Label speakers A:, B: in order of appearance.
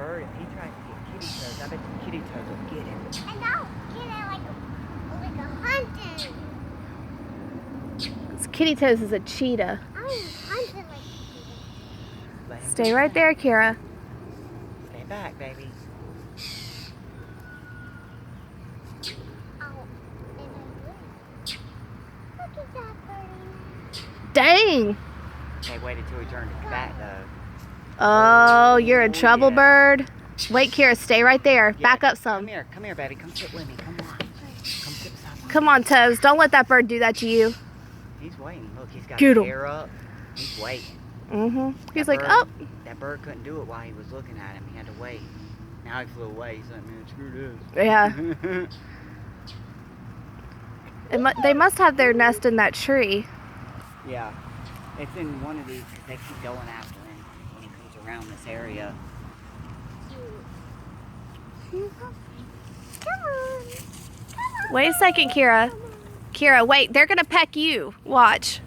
A: bird, if he tries to get kitty toes, I bet the kitty toes will get him.
B: And I'll get it like a hunting.
C: Kitty Toes is a cheetah.
B: I'm hunting like a
A: Let him
C: Stay
A: go.
C: right there, Kira.
A: Stay back, baby.
B: owl. And I will. Look at that birdie.
C: Dang.
A: They waited till he turned his back, though.
C: Oh, you're in
A: Oh,
C: trouble,
A: yeah.
C: bird. Wait, Kira, stay right there.
A: Yeah,
C: Back up some.
A: Come here, baby. Come sit with me. Come on. Come sit beside me.
C: Come on, Toes. Don't let that bird do that to you.
A: He's waiting. Look, he's got
C: Get
A: his
C: him.
A: hair up. He's waiting.
C: He's
A: That
C: like,
A: bird-
C: oh.
A: That bird couldn't do it while he was looking at him. He had to wait. Now he flew away. He's like, man, screw
C: Yeah.
A: this.
C: They must have their nest in that tree.
A: Yeah. It's in one of these because they keep going after him when he comes around this area.
B: Come on.
C: Wait a second, Kira. Kira, wait. They're going to peck you. Watch.